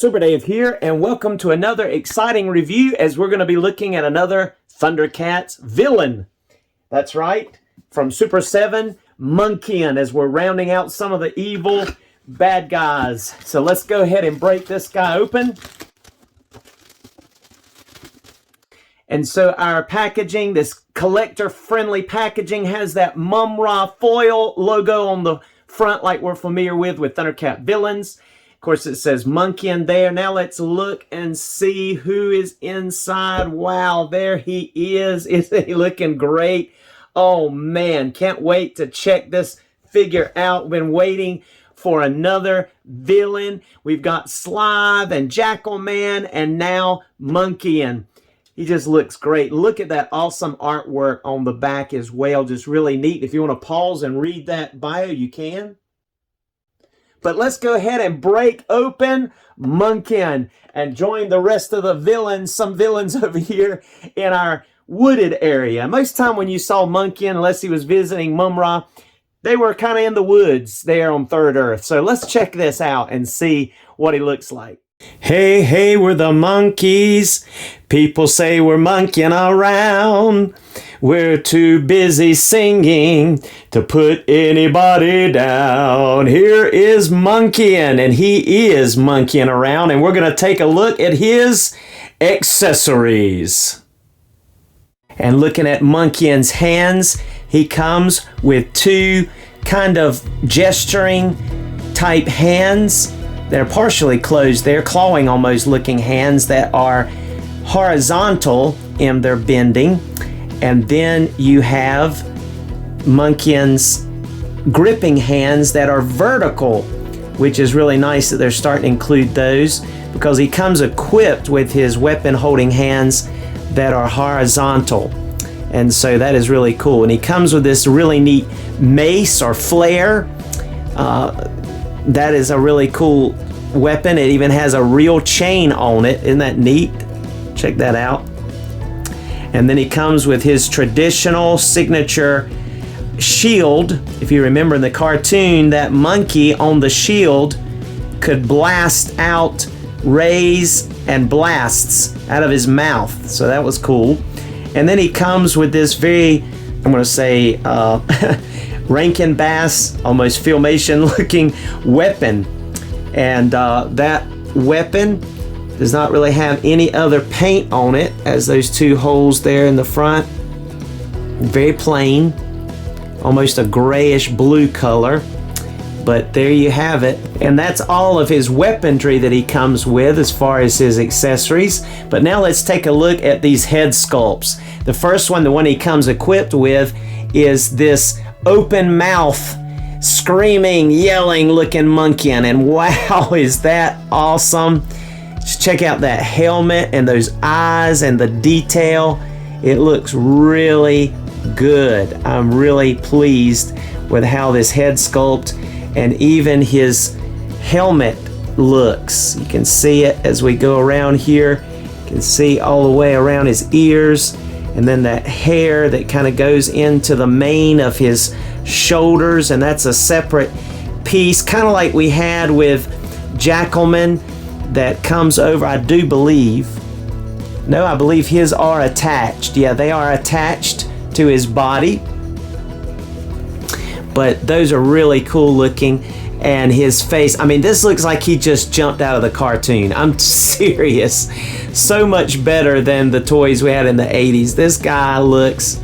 Super Dave here, and welcome to another exciting review as we're going to be looking at another Thundercats villain. That's right, from Super 7, Monkian, as we're rounding out some of the evil bad guys. So let's go ahead and break this guy open. And so our packaging, this collector-friendly packaging, has that Mumra foil logo on the front like we're familiar with Thundercat villains. Of course, it says Monkian there. Now let's look and see who is inside. Wow, there he is. Isn't he looking great? Oh, man, can't wait to check this figure out. Been waiting for another villain. We've got Slive and Jackal Man and now Monkian. He just looks great. Look at that awesome artwork on the back as well. Just really neat. If you want to pause and read that bio, you can. But let's go ahead and break open Monkian and join the rest of the villains, some villains over here in our wooded area. Most of the time when you saw Monkian, unless he was visiting Mumra, they were kind of in the woods there on Third Earth. So let's check this out and see what he looks like. Hey, hey, we're the monkeys. People say we're monkeying around. We're too busy singing to put anybody down. Here is Monkian, and he is monkeying around, and we're going to take a look at his accessories. And looking at Monkian's hands, he comes with two kind of gesturing type hands that are partially closed there, clawing almost looking hands that are horizontal in their bending. And then you have Monkian's gripping hands that are vertical, which is really nice that they're starting to include those because he comes equipped with his weapon holding hands that are horizontal. And so that is really cool. And he comes with this really neat mace or flare. That is a really cool weapon. It even has a real chain on it. Isn't that neat? Check that out. And then he comes with his traditional signature shield. If you remember in the cartoon, that monkey on the shield could blast out rays and blasts out of his mouth. So that was cool. And then he comes with this very, I'm going to say, Rankin Bass, almost Filmation looking weapon. And that weapon does not really have any other paint on it, as those two holes there in the front. Very plain, almost a grayish blue color. But there you have it. And that's all of his weaponry that he comes with as far as his accessories. But now let's take a look at these head sculpts. The first one, the one he comes equipped with, is this open mouth, screaming, yelling looking Monkian. And wow, is that awesome. Just check out that helmet and those eyes and the detail. It looks really good. I'm really pleased with how this head sculpt and even his helmet looks. You can see it as we go around here. You can see all the way around his ears, and then that hair that kind of goes into the mane of his shoulders, and that's a separate piece, kind of like we had with Jackalman that comes over, I do believe. No, I believe his are attached. Yeah, they are attached to his body. But those are really cool looking. And his face, I mean, this looks like he just jumped out of the cartoon. I'm serious. So much better than the toys we had in the 80s. This guy looks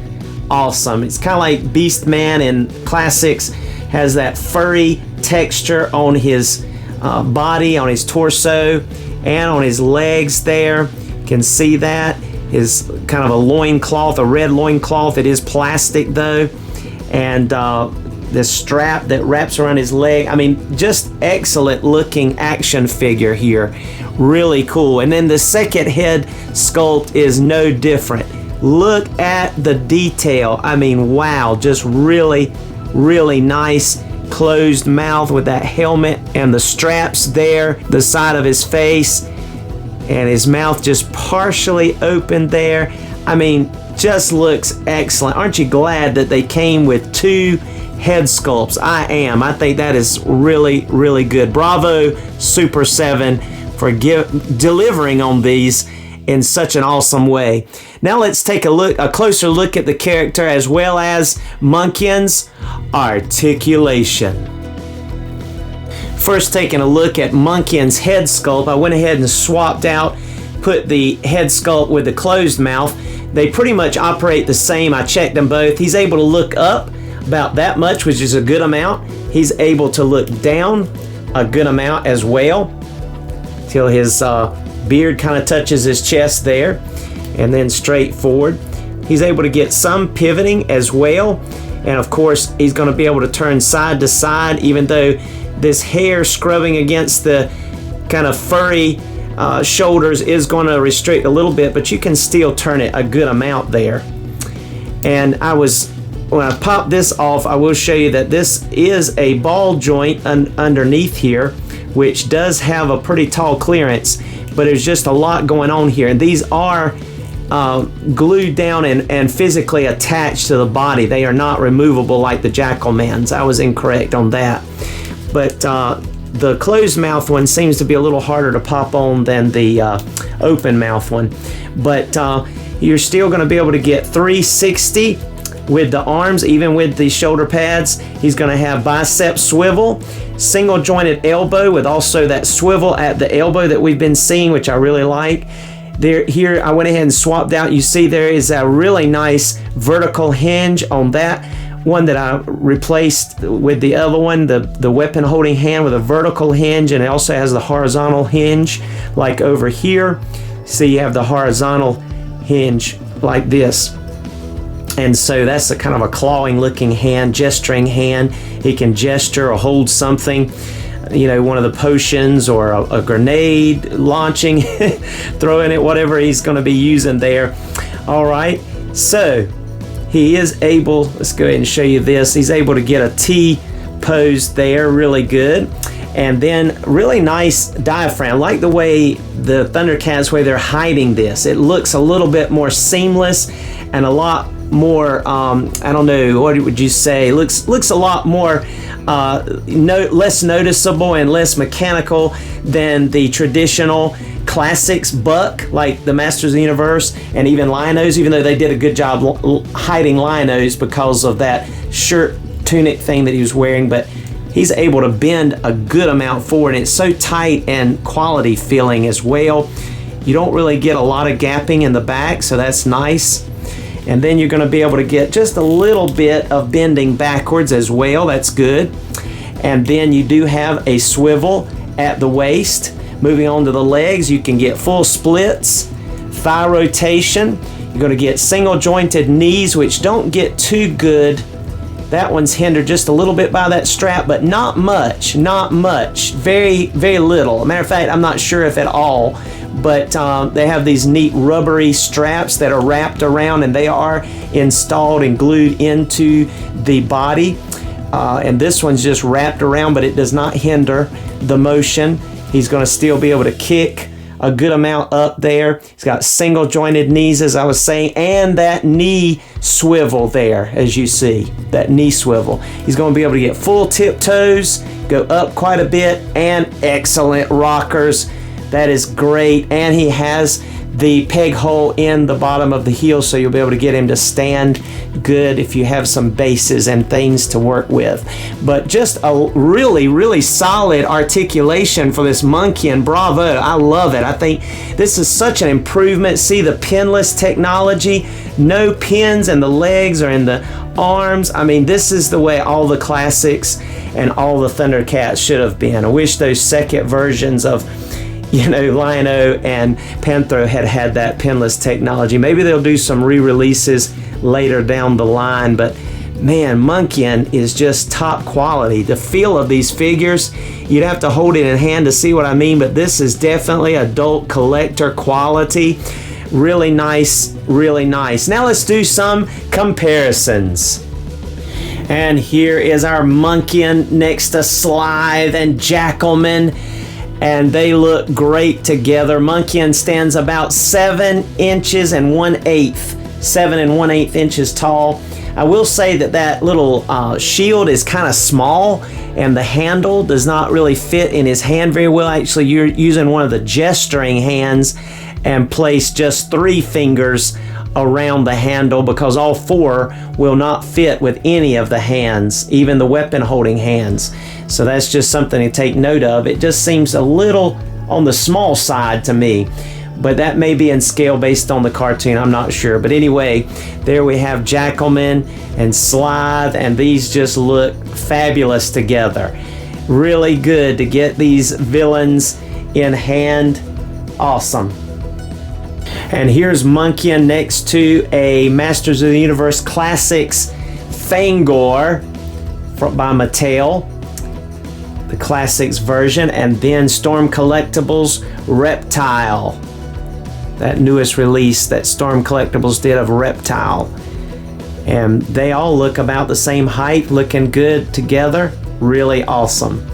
awesome. It's kind of like Beast Man in classics. Has that furry texture on his body, on his torso, and on his legs there. You can see that. His kind of a loincloth, a red loincloth. It is plastic though. And this strap that wraps around his leg. I mean, just excellent looking action figure here. Really cool. And then the second head sculpt is no different. Look at the detail. I mean, wow, just really, really nice closed mouth with that helmet and the straps there, the side of his face, and his mouth just partially open there. I mean, just looks excellent. Aren't you glad that they came with two head sculpts? I am. I think that is really, really good. Bravo, Super 7, for delivering on these in such an awesome way. Now let's take a closer look at the character as well as Monkian's articulation. First, taking a look at Monkian's head sculpt, I went ahead and swapped out, put the head sculpt with the closed mouth. They pretty much operate the same. I checked them both. He's able to look up about that much, which is a good amount. He's able to look down a good amount as well, till his beard kind of touches his chest there, and then straight forward. He's able to get some pivoting as well, and of course he's going to be able to turn side to side, even though this hair scrubbing against the kind of furry shoulders is going to restrict a little bit, but you can still turn it a good amount there. And when I pop this off, I will show you that this is a ball joint underneath here, which does have a pretty tall clearance, but there's just a lot going on here. And these are glued down and physically attached to the body. They are not removable like the Jackalman's. I was incorrect on that. But the closed mouth one seems to be a little harder to pop on than the open mouth one. But you're still going to be able to get 360 with the arms, even with the shoulder pads. He's going to have bicep swivel, single jointed elbow with also that swivel at the elbow that we've been seeing, which I really like. Here I went ahead and swapped out. You see there is a really nice vertical hinge on that one that I replaced with the other one, the weapon holding hand with a vertical hinge, and it also has the horizontal hinge like over here. See, you have the horizontal hinge like this. And so that's a kind of a clawing looking hand, gesturing hand. He can gesture or hold something, you know, one of the potions or a grenade launching, throwing it, whatever he's going to be using there. All right, so he is able, let's go ahead and show you this. He's able to get a T pose there, really good. And then really nice diaphragm, like the way the Thundercats Wave, they're hiding this. It looks a little bit more seamless and a lot more, I don't know, what would you say? Looks a lot more less noticeable and less mechanical than the traditional classics buck, like the Masters of the Universe and even Lion-O's, even though they did a good job hiding Lion-O's because of that shirt tunic thing that he was wearing. But he's able to bend a good amount forward, and it's so tight and quality feeling as well. You don't really get a lot of gapping in the back, so that's nice. And then you're going to be able to get just a little bit of bending backwards as well. That's good. And then you do have a swivel at the waist. Moving on to the legs, you can get full splits, thigh rotation. You're going to get single jointed knees, which don't get too good. That one's hindered just a little bit by that strap, but not much, very, very little. Matter of fact, I'm not sure if at all, but they have these neat rubbery straps that are wrapped around, and they are installed and glued into the body. And this one's just wrapped around, but it does not hinder the motion. He's going to still be able to kick a good amount up there. He's got single jointed knees, as I was saying, and that knee swivel there, as you see, that knee swivel. He's going to be able to get full tiptoes, go up quite a bit, and excellent rockers. That is great. And he has the peg hole in the bottom of the heel, so you'll be able to get him to stand good if you have some bases and things to work with. But just a really, really solid articulation for this Monkian. Bravo. I love it. I think this is such an improvement. See the pinless technology, no pins in the legs or in the arms. I mean, this is the way all the classics and all the Thundercats should have been. I wish those second versions of, you know, Lion-O and Panthro had that pinless technology. Maybe they'll do some re-releases later down the line, but man, Monkian is just top quality. The feel of these figures, you'd have to hold it in hand to see what I mean, but this is definitely adult collector quality. Really nice, really nice. Now let's do some comparisons. And here is our Monkian next to Slithe and Jackalman, and they look great together. Monkian stands about 7 inches and 1/8 7 1/8 inches tall. I will say that that little shield is kind of small, and the handle does not really fit in his hand very well. Actually, you're using one of the gesturing hands and place just 3 fingers around the handle, because all 4 will not fit with any of the hands, even the weapon holding hands. So that's just something to take note of. It just seems a little on the small side to me, but that may be in scale based on the cartoon, I'm not sure. But anyway, there we have Jackalman and Slythe, and these just look fabulous together. Really good to get these villains in hand. Awesome. And here's Monkian next to a Masters of the Universe Classics Fangor by Mattel, the Classics version, and then Storm Collectibles Reptile, that newest release that Storm Collectibles did of Reptile. And they all look about the same height, looking good together. Really awesome.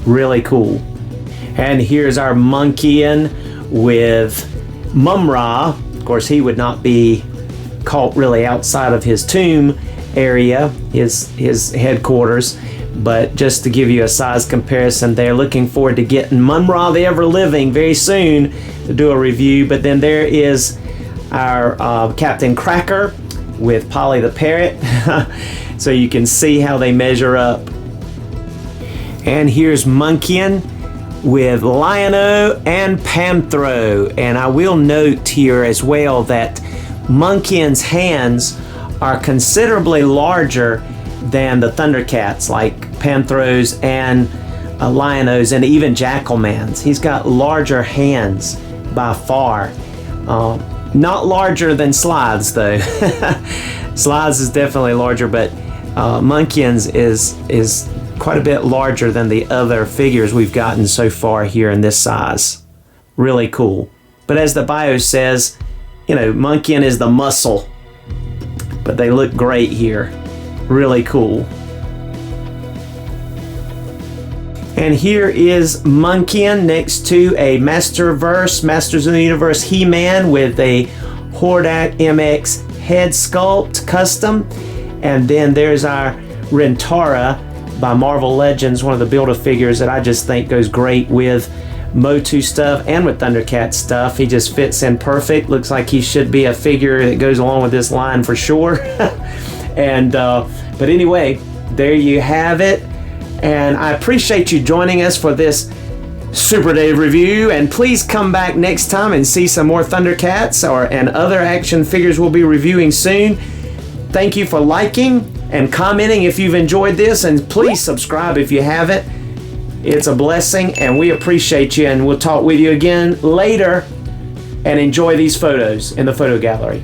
Really cool. And here's our Monkian with Mum-Ra. Of course, he would not be caught really outside of his tomb area, his headquarters, but just to give you a size comparison there. Looking forward to getting Mum-Ra the Ever Living very soon to do a review. But then there is our Captain Cracker with Polly the Parrot, so you can see how they measure up. And here's Monkian with Lion-O and Panthro. And I will note here as well that Monkian's hands are considerably larger than the Thundercats, like Panthro's and Lion-O's, and even Jackalman's. He's got larger hands by far. Not larger than Slythe's though. Slythe's is definitely larger, but Monkian's is quite a bit larger than the other figures we've gotten so far here in this size. Really cool. But as the bio says, you know, Monkian is the muscle. But they look great here. Really cool. And here is Monkian next to a Masters of the Universe He-Man with a Hordak MX head sculpt custom. And then there's our Rintara by Marvel Legends, one of the Build-A-Figures that I just think goes great with Motu stuff and with Thundercat stuff. He just fits in perfect. Looks like he should be a figure that goes along with this line for sure. And but anyway, there you have it. And I appreciate you joining us for this Super Dave review. And please come back next time and see some more Thundercats and other action figures we'll be reviewing soon. Thank you for liking and commenting if you've enjoyed this, and please subscribe if you haven't. It's a blessing, and we appreciate you, and we'll talk with you again later, and enjoy these photos in the photo gallery.